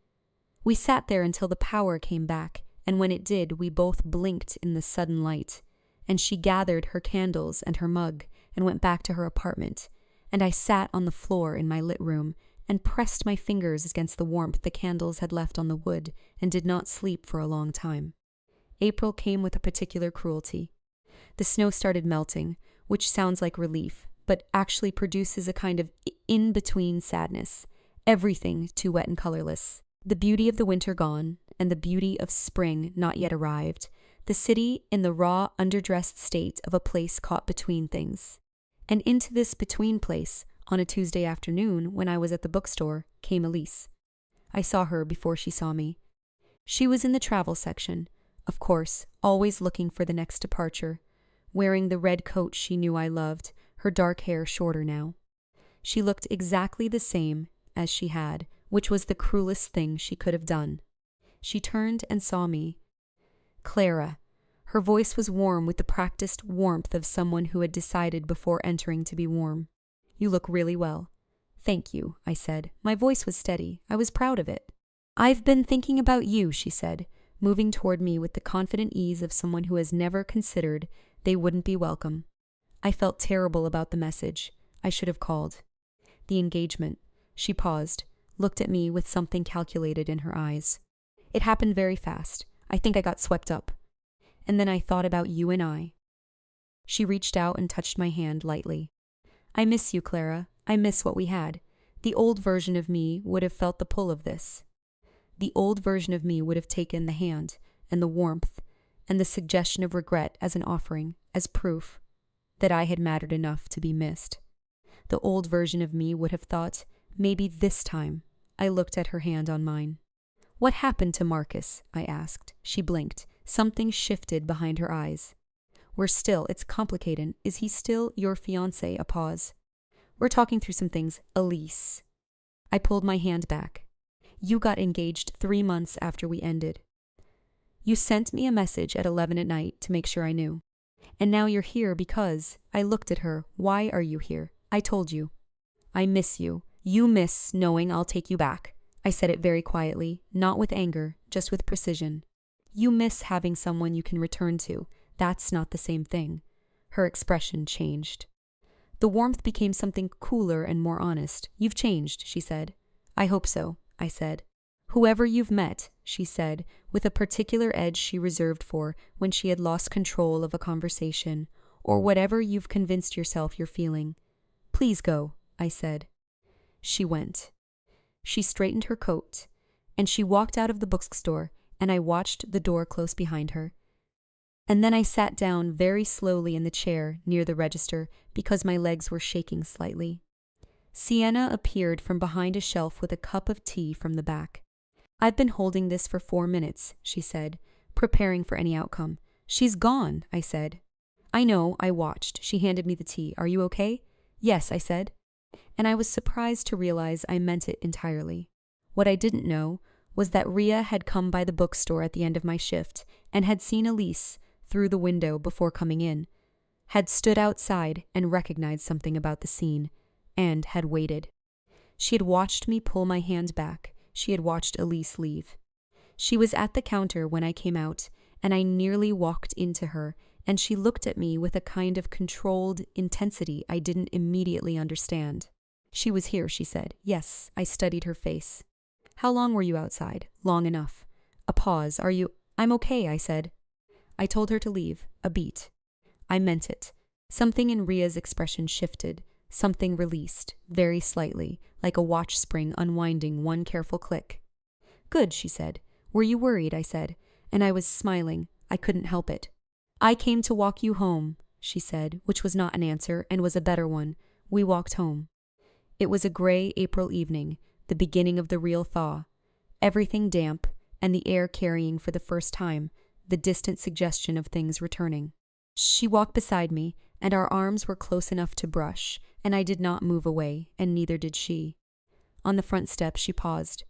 We sat there until the power came back, and when it did, we both blinked in the sudden light. And she gathered her candles and her mug and went back to her apartment, and I sat on the floor in my lit room and pressed my fingers against the warmth the candles had left on the wood and did not sleep for a long time. April came with a particular cruelty. The snow started melting, which sounds like relief, but actually produces a kind of in-between sadness. Everything too wet and colorless. The beauty of the winter gone, and the beauty of spring not yet arrived. The city in the raw, underdressed state of a place caught between things. And into this between place, on a Tuesday afternoon when I was at the bookstore, came Elise. I saw her before she saw me. She was in the travel section, of course, always looking for the next departure, wearing the red coat she knew I loved, her dark hair shorter now. She looked exactly the same as she had, which was the cruelest thing she could have done. She turned and saw me. "Clara." Her voice was warm with the practiced warmth of someone who had decided before entering to be warm. "You look really well." "Thank you," I said. My voice was steady. I was proud of it. "I've been thinking about you," she said, moving toward me with the confident ease of someone who has never considered they wouldn't be welcome. I felt terrible about the message. I should have called. "The engagement." She paused, looked at me with something calculated in her eyes. "It happened very fast. I think I got swept up. And then I thought about you and I." She reached out and touched my hand lightly. "I miss you, Clara. I miss what we had. The old version of me would have felt the pull of this. The old version of me would have taken the hand and the warmth and the suggestion of regret as an offering, as proof that I had mattered enough to be missed. The old version of me would have thought, maybe this time." I looked at her hand on mine. "What happened to Marcus?" I asked. She blinked. Something shifted behind her eyes. "We're still, it's complicated. Is he still your fiancé?" A pause. "We're talking through some things. Elise." I pulled my hand back. "You got engaged 3 months after we ended. You sent me a message at 11 at night to make sure I knew. And now you're here because..." I looked at her. "Why are you here?" "I told you. I miss you. You miss knowing I'll take you back." I said it very quietly, not with anger, just with precision. "You miss having someone you can return to. That's not the same thing. Her expression changed. The warmth became something cooler and more honest. You've changed, she said. I hope so, I said. Whoever you've met, she said, with a particular edge she reserved for when she had lost control of a conversation, or whatever you've convinced yourself you're feeling. Please go, I said. She went. She straightened her coat, and she walked out of the bookstore, and I watched the door close behind her. And then I sat down very slowly in the chair near the register because my legs were shaking slightly. Sienna appeared from behind a shelf with a cup of tea from the back. I've been holding this for 4 minutes, she said, preparing for any outcome. She's gone, I said. I know, I watched. She handed me the tea. Are you okay? Yes, I said. And I was surprised to realize I meant it entirely. What I didn't know was that Rhea had come by the bookstore at the end of my shift and had seen Elise through the window before coming in, had stood outside and recognized something about the scene, and had waited. She had watched me pull my hand back. She had watched Elise leave. She was at the counter when I came out, and I nearly walked into her, and she looked at me with a kind of controlled intensity I didn't immediately understand. She was here, she said. Yes, I studied her face. How long were you outside? Long enough. A pause. Are you... I'm okay, I said. I told her to leave. A beat. I meant it. Something in Rhea's expression shifted. Something released, very slightly, like a watch spring unwinding one careful click. Good, she said. Were you worried? I said, and I was smiling. I couldn't help it. I came to walk you home, she said, which was not an answer and was a better one. We walked home. It was a gray April evening, the beginning of the real thaw. Everything damp, and the air carrying for the first time the distant suggestion of things returning. She walked beside me, and our arms were close enough to brush, and I did not move away, and neither did she. On the front step, she paused.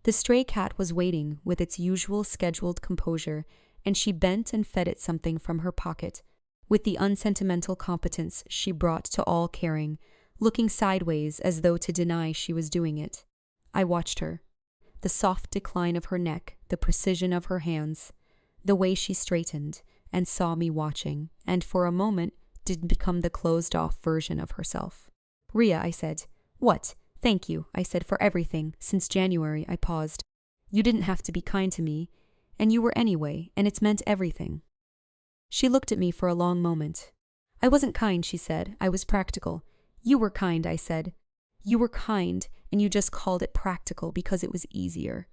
The stray cat was waiting with its usual scheduled composure, and she bent and fed it something from her pocket, with the unsentimental competence she brought to all caring, looking sideways as though to deny she was doing it. I watched her. The soft decline of her neck, the precision of her hands, the way she straightened and saw me watching, and for a moment did become the closed-off version of herself. Rhea, I said. What? Thank you, I said, for everything. Since January, I paused. You didn't have to be kind to me, and you were anyway, and it's meant everything. She looked at me for a long moment. I wasn't kind, she said. I was practical. You were kind, I said. You were kind, and you just called it practical because it was easier.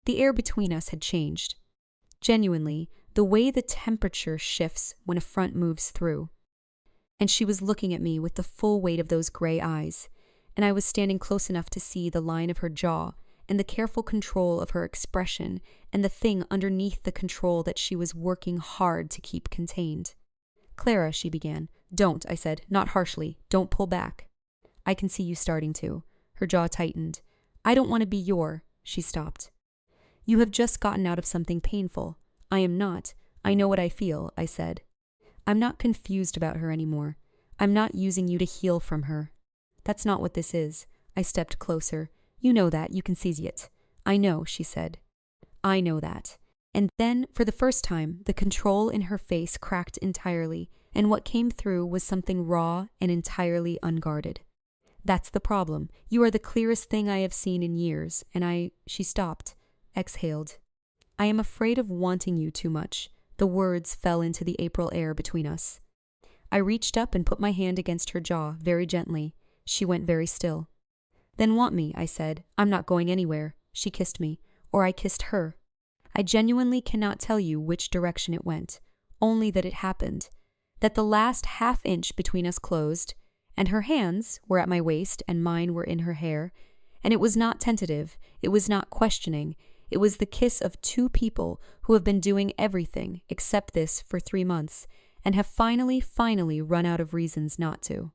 The air between us had changed. Genuinely, the way the temperature shifts when a front moves through. And she was looking at me with the full weight of those gray eyes, and I was standing close enough to see the line of her jaw and the careful control of her expression and the thing underneath the control that she was working hard to keep contained. Clara, she began. Don't, I said, not harshly. Don't pull back. I can see you starting to. Her jaw tightened. I don't want to be your... She stopped. You have just gotten out of something painful. I am not. I know what I feel, I said. I'm not confused about her anymore. I'm not using you to heal from her. That's not what this is. I stepped closer. You know that. You can see it. I know, she said. I know that. And then, for the first time, the control in her face cracked entirely, and what came through was something raw and entirely unguarded. That's the problem. You are the clearest thing I have seen in years, and She stopped, exhaled. I am afraid of wanting you too much. The words fell into the April air between us. I reached up and put my hand against her jaw, very gently. She went very still. Then want me, I said. I'm not going anywhere. She kissed me, or I kissed her. I genuinely cannot tell you which direction it went, only that it happened, that the last half-inch between us closed, and her hands were at my waist and mine were in her hair, and it was not tentative, it was not questioning, it was the kiss of two people who have been doing everything except this for 3 months, and have finally run out of reasons not to.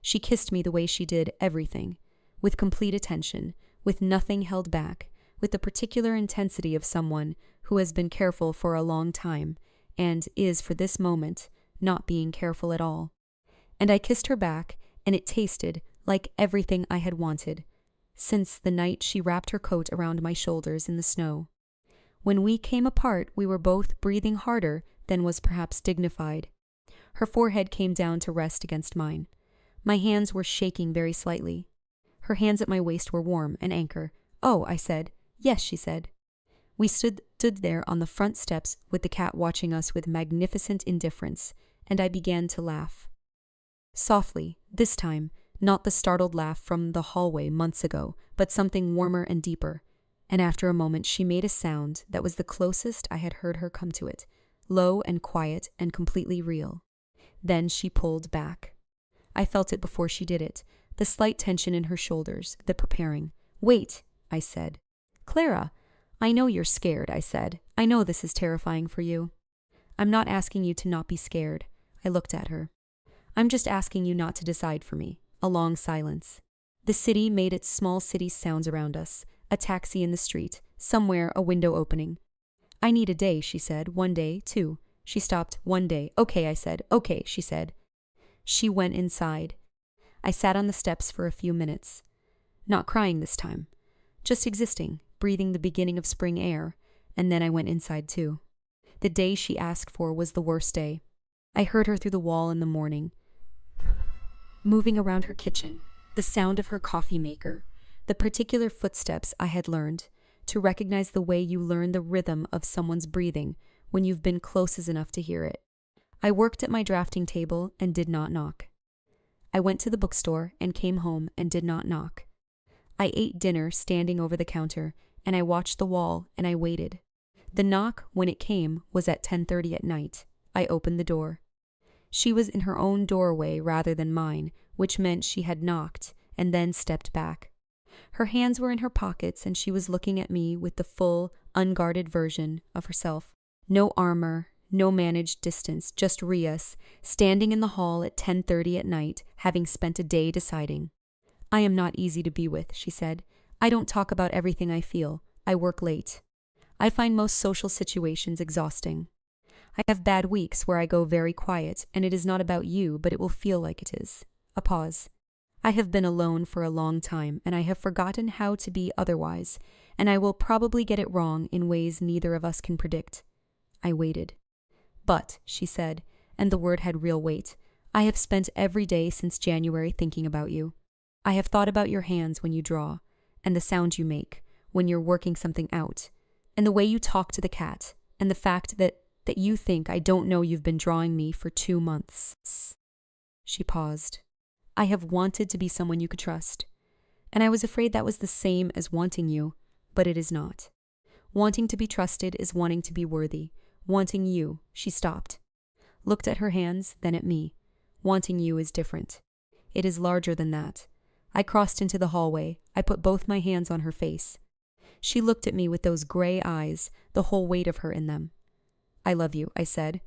She kissed me the way she did everything, with complete attention, with nothing held back, with the particular intensity of someone who has been careful for a long time, and is for this moment not being careful at all. And I kissed her back, and it tasted like everything I had wanted, since the night she wrapped her coat around my shoulders in the snow. When we came apart, we were both breathing harder then was perhaps dignified. Her forehead came down to rest against mine. My hands were shaking very slightly. Her hands at my waist were warm, an anchor. "Oh," I said. "Yes," she said. We stood there on the front steps with the cat watching us with magnificent indifference, and I began to laugh. Softly, this time, not the startled laugh from the hallway months ago, but something warmer and deeper. And after a moment she made a sound that was the closest I had heard her come to it, low and quiet and completely real. Then she pulled back. I felt it before she did it, the slight tension in her shoulders, the preparing. "Wait," I said. "Clara, I know you're scared," I said. "I know this is terrifying for you." "I'm not asking you to not be scared." I looked at her. "I'm just asking you not to decide for me." A long silence. The city made its small city sounds around us. A taxi in the street. Somewhere a window opening. "I need a day," she said. "One day, too." She stopped. "One day." "Okay," I said. "Okay," she said. She went inside. I sat on the steps for a few minutes. Not crying this time. Just existing, breathing the beginning of spring air. And then I went inside too. The day she asked for was the worst day. I heard her through the wall in the morning, moving around her kitchen, the sound of her coffee maker, the particular footsteps I had learned to recognize the way you learn the rhythm of someone's breathing when you've been close enough to hear it. I worked at my drafting table and did not knock. I went to the bookstore and came home and did not knock. I ate dinner standing over the counter, and I watched the wall and I waited. The knock, when it came, was at 10:30 at night. I opened the door. She was in her own doorway rather than mine, which meant she had knocked and then stepped back. Her hands were in her pockets and she was looking at me with the full, unguarded version of herself. No armor, no managed distance, just Rias, standing in the hall at 10:30 at night, having spent a day deciding. "I am not easy to be with," she said. "I don't talk about everything I feel. I work late. I find most social situations exhausting. I have bad weeks where I go very quiet, and it is not about you, but it will feel like it is." A pause. "I have been alone for a long time, and I have forgotten how to be otherwise, and I will probably get it wrong in ways neither of us can predict." I waited. "But," she said, and the word had real weight, "I have spent every day since January thinking about you. I have thought about your hands when you draw, and the sound you make when you're working something out, and the way you talk to the cat, and the fact that you think I don't know you've been drawing me for 2 months." She paused. "I have wanted to be someone you could trust, and I was afraid that was the same as wanting you, but it is not. Wanting to be trusted is wanting to be worthy. Wanting you," she stopped, looked at her hands, then at me. "Wanting you is different. It is larger than that." I crossed into the hallway. I put both my hands on her face. She looked at me with those gray eyes, the whole weight of her in them. "I love you," I said.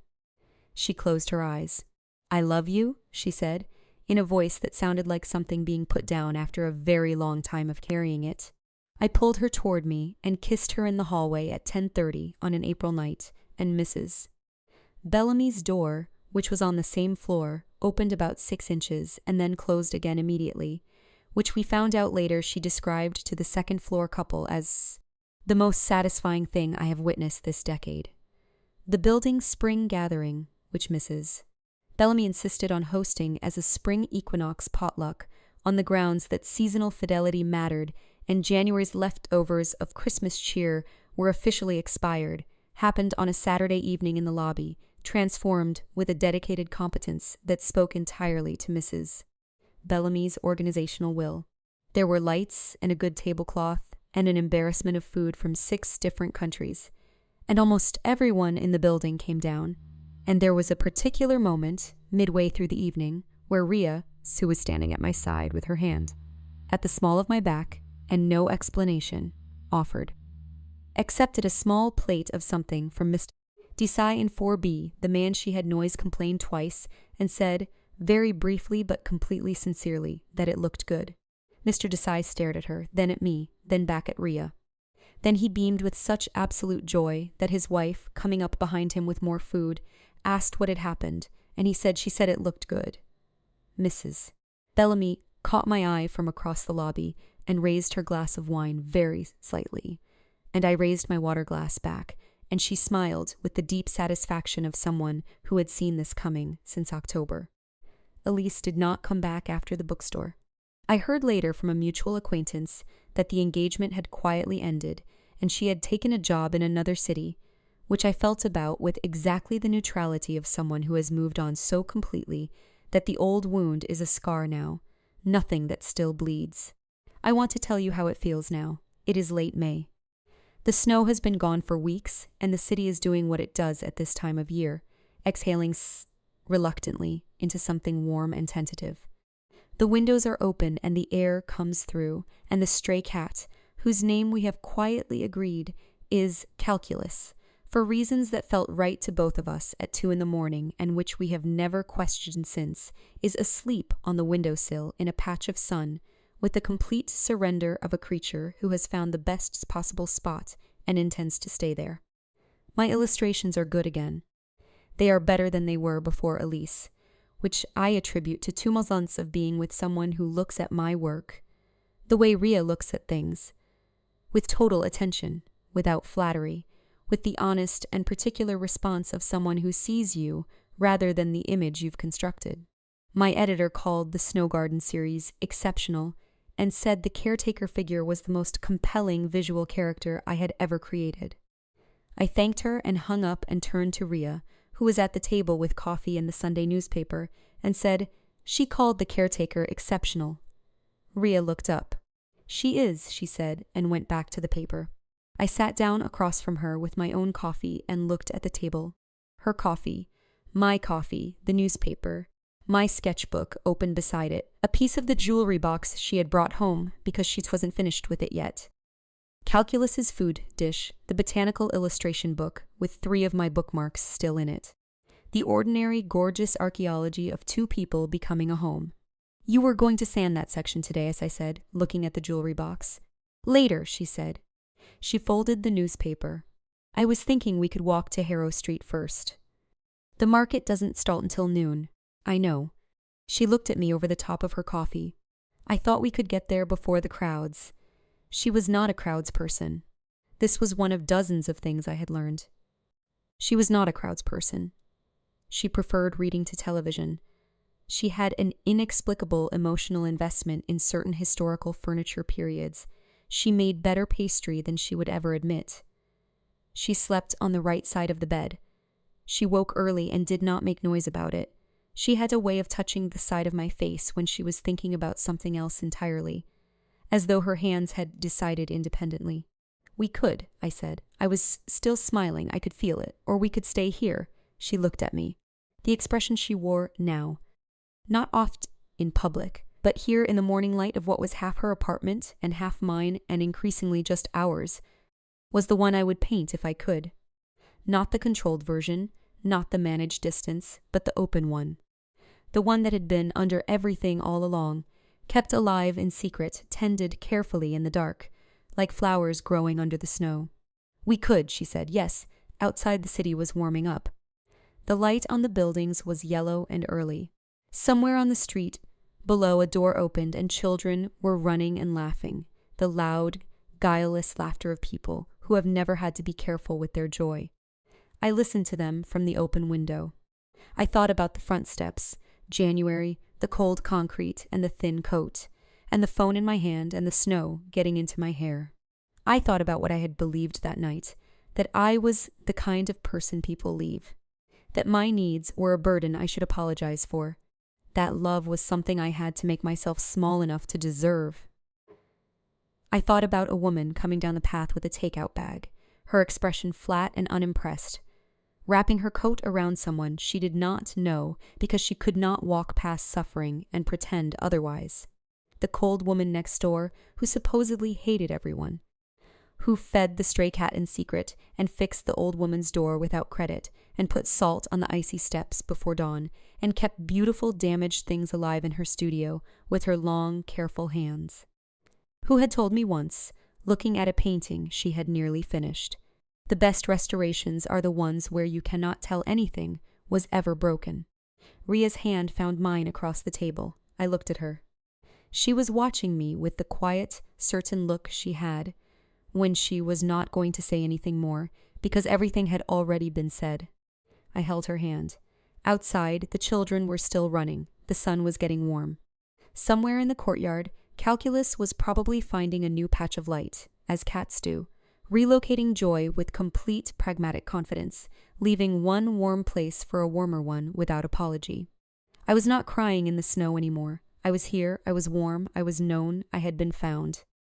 She closed her eyes. "I love you," she said, in a voice that sounded like something being put down after a very long time of carrying it. I pulled her toward me and kissed her in the hallway at 10:30 on an April night, and Mrs. Bellamy's door, which was on the same floor, opened about 6 inches and then closed again immediately, which we found out later she described to the second-floor couple as the most satisfying thing I have witnessed this decade. The building's spring gathering, which Mrs. Bellamy insisted on hosting as a spring equinox potluck on the grounds that seasonal fidelity mattered and January's leftovers of Christmas cheer were officially expired, happened on a Saturday evening in the lobby, transformed with a dedicated competence that spoke entirely to Mrs. Bellamy's organizational will. There were lights and a good tablecloth and an embarrassment of food from 6 different countries, and almost everyone in the building came down. And there was a particular moment, midway through the evening, where Ria, who was standing at my side with her hand at the small of my back and no explanation, offered. Accepted a small plate of something from Mr. Desai in 4B, the man she had noise complained twice, and said, very briefly but completely sincerely, that it looked good. Mr. Desai stared at her, then at me, then back at Ria. Then he beamed with such absolute joy that his wife, coming up behind him with more food, asked what had happened, and she said it looked good. Mrs. Bellamy caught my eye from across the lobby and raised her glass of wine very slightly, and I raised my water glass back, and she smiled with the deep satisfaction of someone who had seen this coming since October. Elise did not come back after the bookstore. I heard later from a mutual acquaintance that the engagement had quietly ended and she had taken a job in another city, which I felt about with exactly the neutrality of someone who has moved on so completely that the old wound is a scar now, nothing that still bleeds. I want to tell you how it feels now. It is late May. The snow has been gone for weeks, and the city is doing what it does at this time of year, exhaling reluctantly into something warm and tentative. The windows are open and the air comes through, and the stray cat, whose name we have quietly agreed is Calculus, for reasons that felt right to both of us at 2 a.m. and which we have never questioned since, is asleep on the windowsill in a patch of sun, with the complete surrender of a creature who has found the best possible spot and intends to stay there. My illustrations are good again. They are better than they were before Elise, which I attribute to 2 months of being with someone who looks at my work, the way Ria looks at things, with total attention, without flattery, with the honest and particular response of someone who sees you rather than the image you've constructed. My editor called the Snow Garden series exceptional and said the caretaker figure was the most compelling visual character I had ever created. I thanked her and hung up and turned to Ria, who was at the table with coffee and the Sunday newspaper, and said she called the caretaker exceptional. Ria looked up. "She is," she said, and went back to the paper. I sat down across from her with my own coffee and looked at the table. Her coffee, my coffee, the newspaper, my sketchbook open beside it, a piece of the jewelry box she had brought home because she wasn't finished with it yet. Calculus's food dish, the botanical illustration book with 3 of my bookmarks still in it. The ordinary, gorgeous archaeology of 2 people becoming a home. "You were going to sand that section today," as I said, looking at the jewelry box. "Later," she said. She folded the newspaper. "I was thinking we could walk to Harrow Street first. The market doesn't start until noon." "I know." She looked at me over the top of her coffee. "I thought we could get there before the crowds." She was not a crowds person. This was one of dozens of things I had learned. She was not a crowds person. She preferred reading to television. She had an inexplicable emotional investment in certain historical furniture periods. She made better pastry than she would ever admit. She slept on the right side of the bed. She woke early and did not make noise about it. She had a way of touching the side of my face when she was thinking about something else entirely, as though her hands had decided independently. "We could," I said. I was still smiling, I could feel it. "Or we could stay here." She looked at me. The expression she wore now, not oft in public, but here in the morning light of what was half her apartment and half mine and increasingly just ours, was the one I would paint if I could. Not the controlled version, not the managed distance, but the open one. The one that had been under everything all along, kept alive in secret, tended carefully in the dark, like flowers growing under the snow. "We could," she said. "Yes, outside the city was warming up." The light on the buildings was yellow and early. Somewhere on the street below a door opened and children were running and laughing, the loud, guileless laughter of people who have never had to be careful with their joy. I listened to them from the open window. I thought about the front steps, January, the cold concrete and the thin coat, and the phone in my hand and the snow getting into my hair. I thought about what I had believed that night, that I was the kind of person people leave, that my needs were a burden I should apologize for, that love was something I had to make myself small enough to deserve. I thought about a woman coming down the path with a takeout bag, her expression flat and unimpressed, wrapping her coat around someone she did not know because she could not walk past suffering and pretend otherwise. The cold woman next door who supposedly hated everyone, who fed the stray cat in secret and fixed the old woman's door without credit and put salt on the icy steps before dawn and kept beautiful damaged things alive in her studio with her long, careful hands. Who had told me once, looking at a painting she had nearly finished, the best restorations are the ones where you cannot tell anything was ever broken. Ria's hand found mine across the table. I looked at her. She was watching me with the quiet, certain look she had when she was not going to say anything more because everything had already been said. I held her hand. Outside, the children were still running. The sun was getting warm. Somewhere in the courtyard, Calculus was probably finding a new patch of light, as cats do, relocating joy with complete pragmatic confidence, leaving one warm place for a warmer one without apology. I was not crying in the snow anymore. I was here, I was warm, I was known, I had been found.